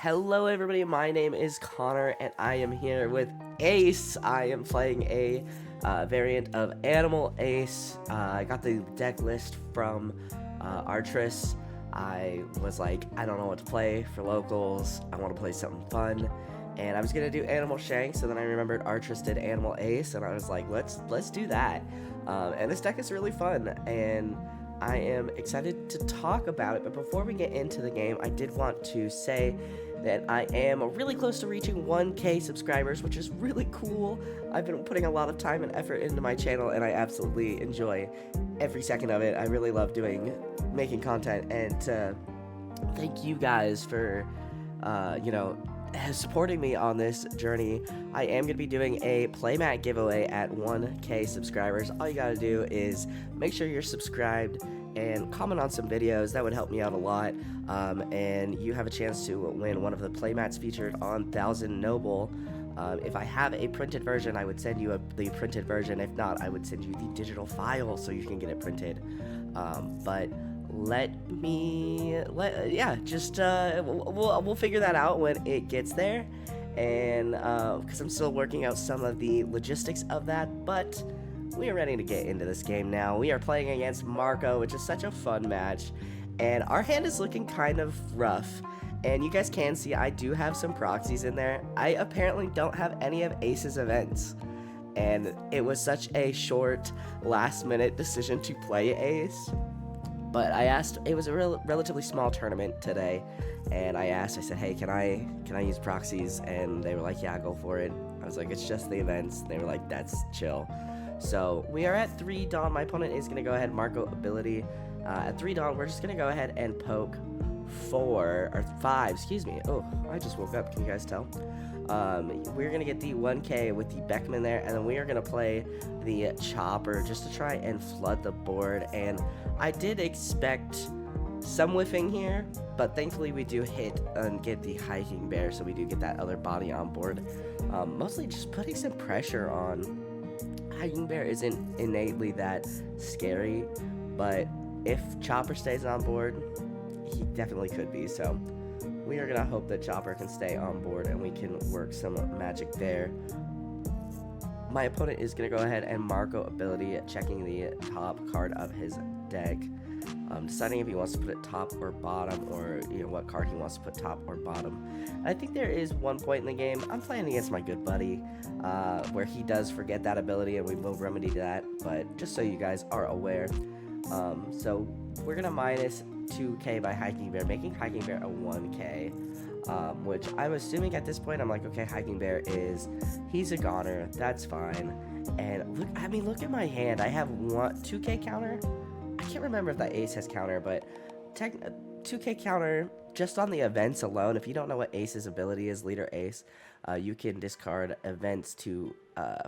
Hello everybody, my name is Connor and I am here with Ace. I am playing a variant of Animal Ace. I got the deck list from Artress. I was like, I don't know what to play for locals. I want to play something fun. And I was going to do Animal Shanks, and then I remembered Artress did Animal Ace, and I was like, let's do that. And this deck is really fun, and I am excited to talk about it. But before we get into the game, I did want to say that I am really close to reaching 1K subscribers, which is really cool. I've been putting a lot of time and effort into my channel, and I absolutely enjoy every second of it. I really love making content, and thank you guys for, supporting me on this journey. I am going to be doing a playmat giveaway at 1K subscribers. All you got to do is make sure you're subscribed and comment on some videos. That would help me out a lot, and you have a chance to win one of the playmats featured on 1000 Noble. If I have a printed version, I would send you the printed version. If not, I would send you the digital file so you can get it printed. But we'll figure that out when it gets there, and because I'm still working out some of the logistics of that, but we are ready to get into this game now. We are playing against Marco, which is such a fun match, and our hand is looking kind of rough, and you guys can see I do have some proxies in there. I apparently don't have any of Ace's events, and it was such a short last-minute decision to play Ace. But I asked, it was a relatively small tournament today, and I said, hey, can I use proxies? And they were like, yeah, go for it. I was like, it's just the events. They were like, that's chill. So we are at 3 Dawn. My opponent is going to go ahead, Marco ability. At 3 Dawn, we're just going to go ahead and poke 5, excuse me. Oh, I just woke up, can you guys tell? We're going to get the 1K with the Beckman there, and then we are going to play the Chopper just to try and flood the board. And I did expect some whiffing here, but thankfully we do hit and get the Hiking Bear, so we do get that other body on board. Mostly just putting some pressure on. Hiking Bear isn't innately that scary, but if Chopper stays on board, he definitely could be, so we are going to hope that Chopper can stay on board and we can work some magic there. My opponent is going to go ahead and Marco ability, checking the top card of his deck, deciding if he wants to put it top or bottom, or what card he wants to put top or bottom. And I think there is one point in the game, I'm playing against my good buddy, where he does forget that ability, and we will remedy that, but just so you guys are aware. So we're going to minus 2K by Hiking Bear, making Hiking Bear a 1K, which I'm assuming at this point, I'm like, okay, Hiking Bear he's a goner, that's fine. And look at my hand. I have 2K counter. I can't remember if that Ace has counter, but 2K counter just on the events alone. If you don't know what Ace's ability is, Leader Ace, you can discard events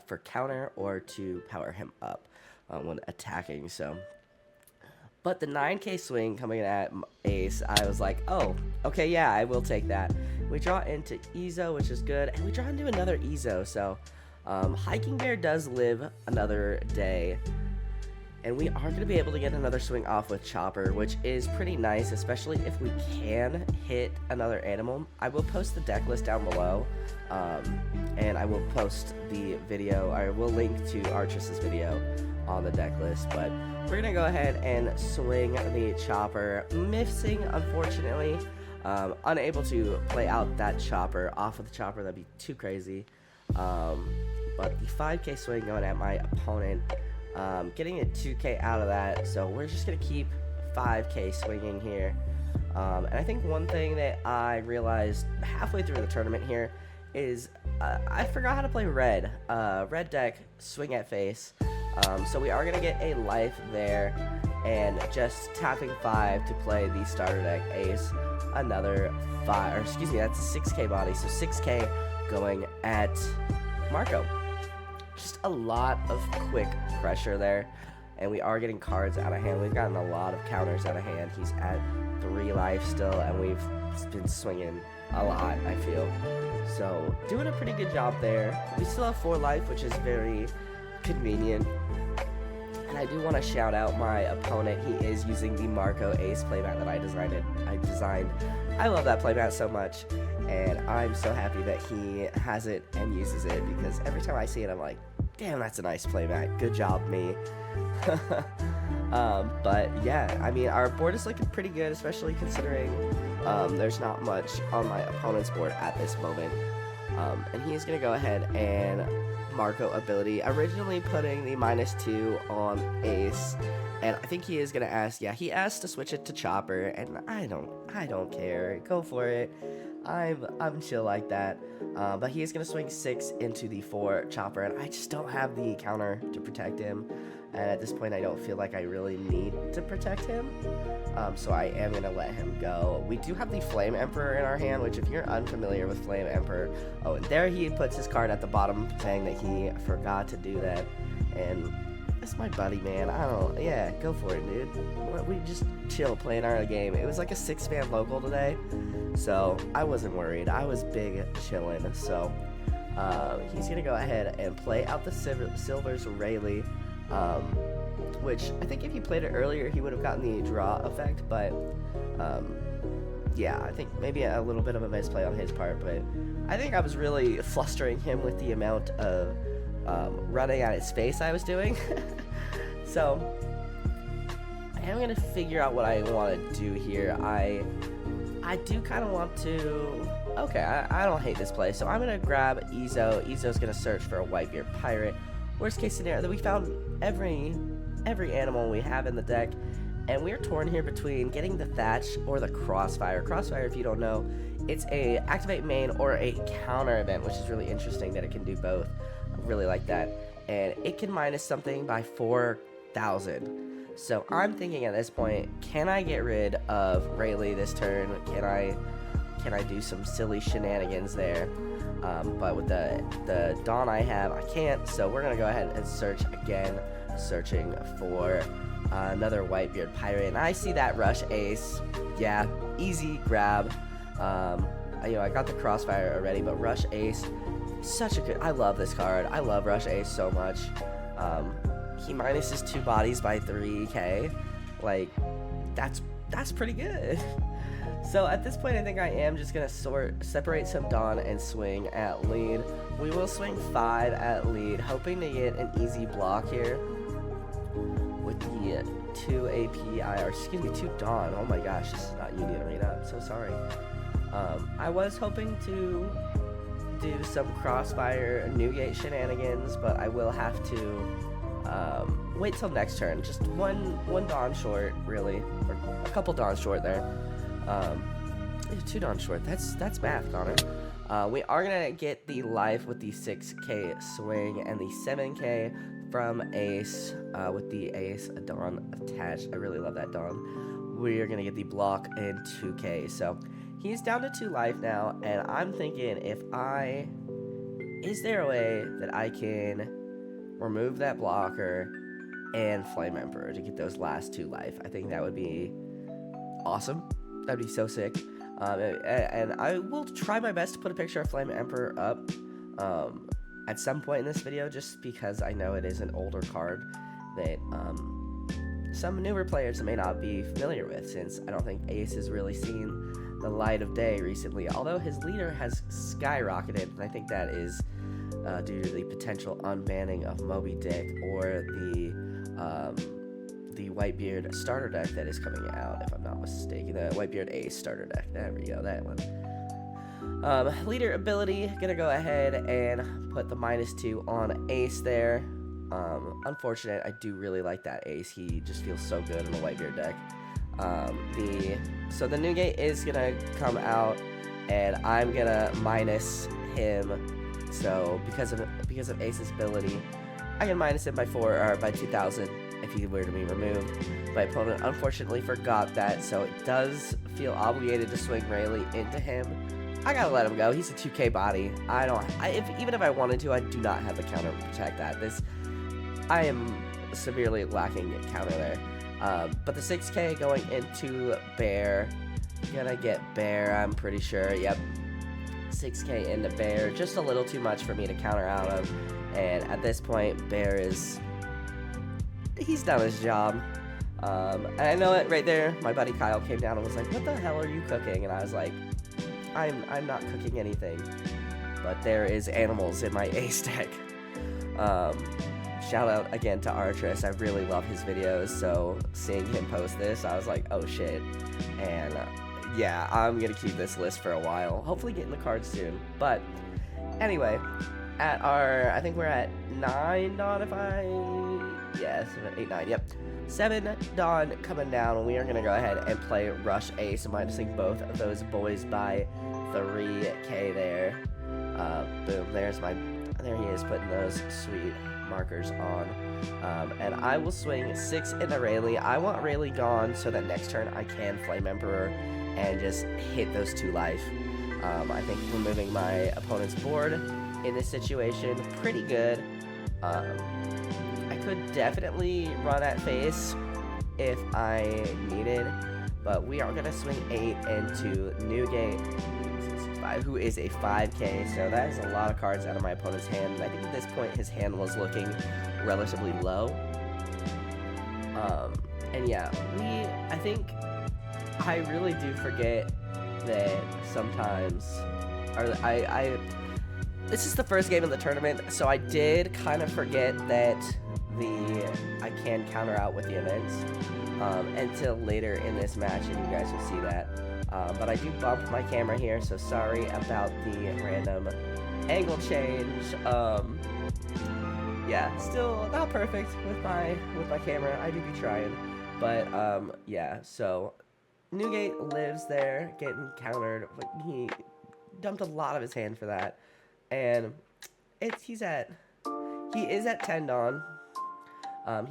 for counter or to power him up when attacking. So, but the 9K swing coming at Ace, I was like, oh, okay, yeah, I will take that. We draw into Ezo, which is good, and we draw into another Ezo, so Hiking Bear does live another day, and we are going to be able to get another swing off with Chopper, which is pretty nice, especially if we can hit another animal. I will post the deck list down below, and I will post the video. I will link to Artress's video on the deck list, but we're going to go ahead and swing the Chopper, missing, unfortunately. Unable to play out that Chopper. Off of the Chopper, that'd be too crazy. But the 5K swing going at my opponent, getting a 2K out of that, so we're just going to keep 5K swinging here. And I think one thing that I realized halfway through the tournament here is I forgot how to play red. Red deck, swing at face. So we are going to get a life there, and just tapping 5 to play the starter deck Ace. Another 5, or excuse me, that's a 6K body, so 6K going at Marco. Just a lot of quick pressure there, and we are getting cards out of hand. We've gotten a lot of counters out of hand. He's at 3 life still, and we've been swinging a lot, I feel. So doing a pretty good job there. We still have 4 life, which is very convenient. And I do want to shout out my opponent. He is using the Marco Ace playmat that I designed. I love that playmat so much. and I'm so happy that he has it and uses it, because every time I see it, I'm like, damn, that's a nice playmat. Good job, me. But yeah, I mean, our board is looking pretty good, especially considering there's not much on my opponent's board at this moment. And he's going to go ahead and Marco ability, originally putting the -2 on Ace, and I think he is going to ask, yeah, he asked to switch it to Chopper, and I don't care. Go for it. I'm chill like that. But he is going to swing 6 into the 4 Chopper, and I just don't have the counter to protect him. And at this point, I don't feel like I really need to protect him. So I am going to let him go. We do have the Flame Emperor in our hand, which if you're unfamiliar with Flame Emperor, oh, and there he puts his card at the bottom saying that he forgot to do that. And that's my buddy, man. Yeah, go for it, dude. We just chill playing our game. It was like a 6-man local today, so I wasn't worried. I was big chilling. So he's going to go ahead and play out the Silver's Rayleigh. Which I think if he played it earlier, he would have gotten the draw effect, but yeah, I think maybe a little bit of a misplay on his part, but I think I was really flustering him with the amount of running at his face I was doing. So I am going to figure out what I want to do here. I do kind of want to... Okay, I don't hate this play, so I'm going to grab Ezo. Ezo's going to search for a Whitebeard Pirate. Worst case scenario, that we found every animal we have in the deck, and we're torn here between getting the Thatch or the Crossfire. Crossfire, if you don't know, it's a activate main or a counter event, which is really interesting that it can do both. I really like that. And it can minus something by 4,000. So I'm thinking at this point, can I get rid of Rayleigh this turn? Can I do some silly shenanigans there? But with the Dawn I have, I can't, so we're going to go ahead and search again, searching for another Whitebeard Pirate, and I see that Rush Ace. Yeah, easy grab. I got the Crossfire already, but Rush Ace, such a good... I love this card. I love Rush Ace so much. He minuses 2 bodies by 3k. Like, that's pretty good. So at this point, I think I am just going to separate some Dawn and swing at lead. We will swing 5 at lead, hoping to get an easy block here with the 2 AP, or excuse me, 2 Dawn. Oh my gosh, this is not Union Arena. I'm so sorry. I was hoping to do some Crossfire Newgate shenanigans, but I will have to wait till next turn. Just one Dawn short, really, or a couple Dawn short there. 2 Dawn short. That's math, Connor. We are gonna get the life with the 6k swing and the 7k from Ace with the Ace Dawn attached. I really love that Dawn. We are gonna get the block in 2k. So he's down to 2 life now, and I'm thinking, is there a way that I can remove that blocker and Flame Emperor to get those last 2 life? I think that would be awesome. That'd be so sick. And I will try my best to put a picture of Flame Emperor up at some point in this video, just because I know it is an older card that some newer players may not be familiar with, since I don't think Ace has really seen the light of day recently, although his leader has skyrocketed, and I think that is due to the potential unbanning of Moby Dick or the Whitebeard starter deck that is coming out, if I'm not mistaken. The Whitebeard Ace starter deck. There we go, that one. Leader ability, gonna go ahead and put the -2 on Ace there. Unfortunate, I do really like that Ace. He just feels so good in the Whitebeard deck. So the Newgate is gonna come out, and I'm gonna minus him. So because of Ace's ability, I can minus him by 2,000 if he were to be removed. My opponent unfortunately forgot that, so it does feel obligated to swing Rayleigh into him. I gotta let him go. He's a 2k body. Even if I wanted to, I do not have the counter to protect that. I am severely lacking a counter there. But the 6k going into Bear, gonna get Bear, I'm pretty sure. Yep, 6k into Bear, just a little too much for me to counter out of. And at this point, Bear he's done his job. And I know it right there. My buddy Kyle came down and was like, "What the hell are you cooking?" And I was like, I'm not cooking anything, but there is animals in my ace deck. Shout out again to Artress. I really love his videos, so seeing him post this, I was like, oh shit. And yeah, I'm gonna keep this list for a while. Hopefully getting the cards soon. But anyway, at our, I think we're at 9 Dawn, yeah, 7, 8, 9, yep. 7 Dawn coming down. We are gonna go ahead and play Rush Ace, minusing both of those boys by 3k there. Boom, there he is, putting those sweet markers on. And I will swing 6 into Rayleigh. I want Rayleigh gone so that next turn I can Flame Emperor and just hit those 2 life. I think removing my opponent's board in this situation, pretty good. I could definitely run at face if I needed, but we are going to swing 8 into Newgate, who is a 5k, so that is a lot of cards out of my opponent's hand. And I think at this point his hand was looking relatively low. And yeah, I think I really do forget that sometimes, this is the first game of the tournament, so I did kind of forget that I can counter out with the events until later in this match, and you guys will see that. But I do bump my camera here, so sorry about the random angle change. Yeah, still not perfect with my camera. I do be trying, but yeah. So Newgate lives there, getting countered. He dumped a lot of his hand for that, and he is at 10 Dawn.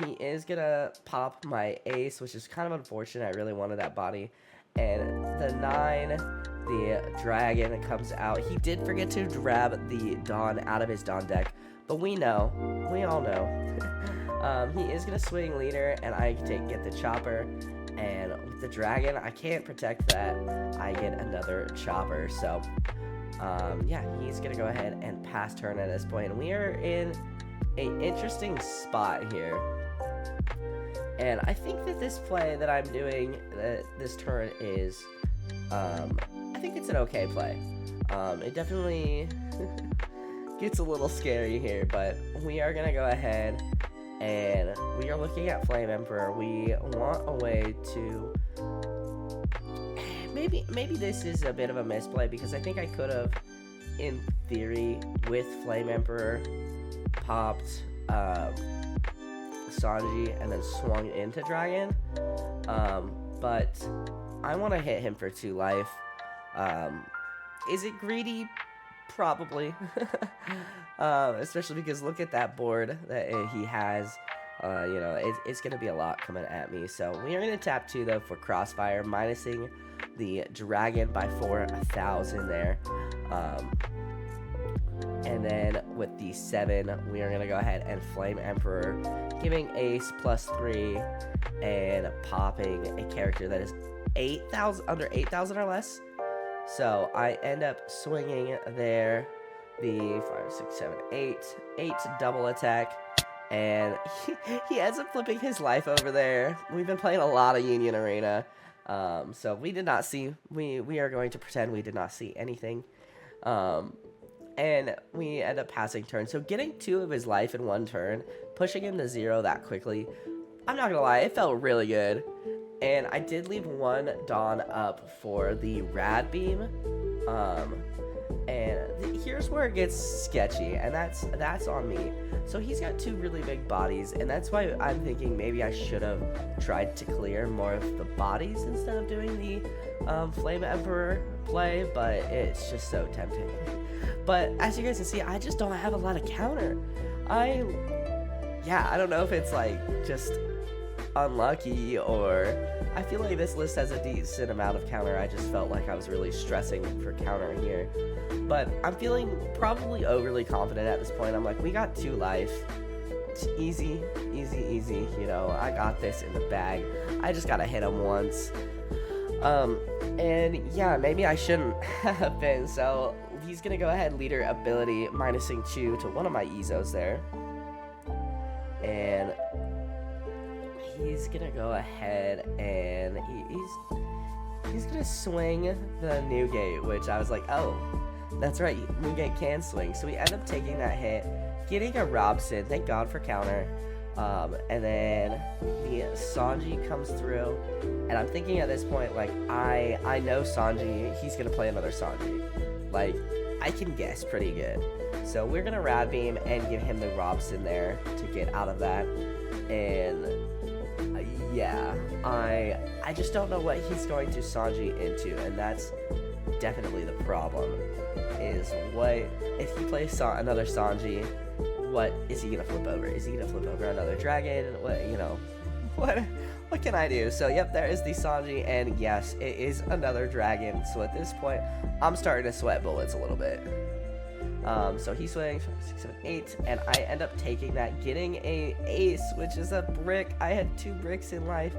He is gonna pop my ace, which is kind of unfortunate. I really wanted that body. And the 9, the dragon comes out. He did forget to grab the Dawn out of his Dawn deck, but we all know. He is gonna swing leader, and I get the chopper. And with the dragon, I can't protect that. I get another chopper. So, yeah, he's gonna go ahead and pass turn at this point. We are in an interesting spot here. And I think that this play that I'm doing this turn is, I think it's an okay play. It definitely gets a little scary here, but we are going to go ahead and we are looking at Flame Emperor. We want a way to, maybe this is a bit of a misplay, because I think I could have, in theory, with Flame Emperor, popped Sanji and then swung into Dragon, but I want to hit him for 2 life. Is it greedy? Probably. Especially because look at that board that he has. You know, it's going to be a lot coming at me. So we are going to tap 2 though for Crossfire, minusing the Dragon by 4,000 there. And then with the 7, we are going to go ahead and Flame Emperor, giving Ace +3 and popping a character that is 8,000, under 8,000 or less. So I end up swinging there the 5, 6, 7, 8 double attack. And he ends up flipping his life over there. We've been playing a lot of Union Arena. So we did not see, we are going to pretend we did not see anything. And we end up passing turn. So getting 2 of his life in 1 turn, pushing him to 0 that quickly, I'm not gonna lie, it felt really good. And I did leave 1 Dawn up for the Rad Beam. And here's where it gets sketchy, and that's on me. So he's got 2 really big bodies, and that's why I'm thinking maybe I should have tried to clear more of the bodies instead of doing the Flame Emperor play, but it's just so tempting. But as you guys can see, I just don't have a lot of counter. I don't know if it's like just unlucky, or I feel like this list has a decent amount of counter. I just felt like I was really stressing for counter here. But I'm feeling probably overly confident at this point. I'm like, we got 2 life. It's easy, you know, I got this in the bag. I just gotta hit him once. And yeah, maybe I shouldn't have been. So he's gonna go ahead, leader ability, minusing 2 to one of my Ezos there. And he's gonna go ahead and he's gonna swing the Newgate, which I was like, oh, that's right, Newgate can swing. So we end up taking that hit, getting a Robson, thank God for counter. And then the Sanji comes through, and I'm thinking at this point, like, I know Sanji, he's gonna play another Sanji. Like, I can guess pretty good. So we're gonna Rad Beam and give him the Robson there to get out of that. And yeah, I just don't know what he's going to Sanji into, and that's definitely the problem. Is what if he plays another Sanji? What is he gonna flip over? Is he gonna flip over another dragon? What, you know, what can I do? So yep, there is the Sanji, and yes, it is another dragon. So at this point, I'm starting to sweat bullets a little bit. So he swings 6, 7, 8, and I end up taking that, getting a ace, which is a brick. I had 2 bricks in life,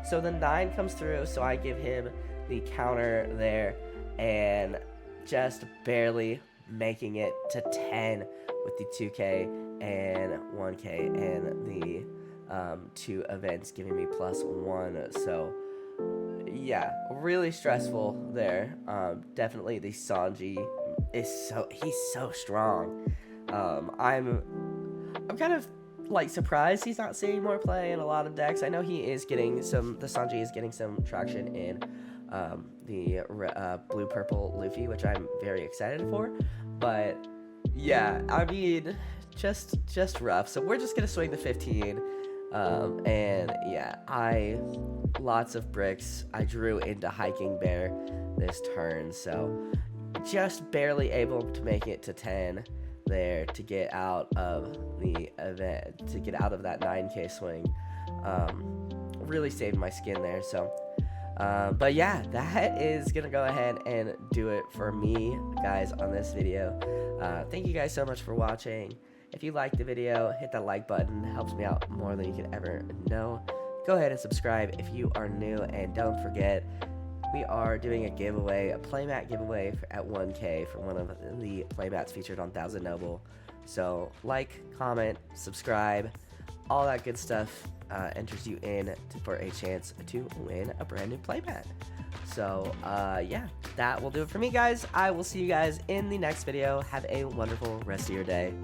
so the 9 comes through. So I give him the counter there, and just barely making it to 10 with the 2K and 1K and the 2 events giving me +1. So yeah, really stressful there. Definitely the Sanji is he's so strong. I'm kind of like surprised he's not seeing more play in a lot of decks. I know he is getting the Sanji is getting some traction in the blue purple Luffy, which I'm very excited for. But yeah, I mean, just rough. So we're just gonna swing the 15, and yeah, lots of bricks. I drew into Hiking Bear this turn, so just barely able to make it to 10 there to get out of the event, to get out of that 9K swing. Really saved my skin there. So but yeah, that is gonna go ahead and do it for me, guys, on this video. Thank you guys so much for watching. If you liked the video, hit that like button. It helps me out more than you could ever know. Go ahead and subscribe if you are new, and don't forget, we are doing a giveaway, a playmat giveaway at 1K for one of the playmats featured on 1000 Noble. So like, comment, subscribe, all that good stuff enters you in for a chance to win a brand new playmat. So yeah, that will do it for me, guys. I will see you guys in the next video. Have a wonderful rest of your day.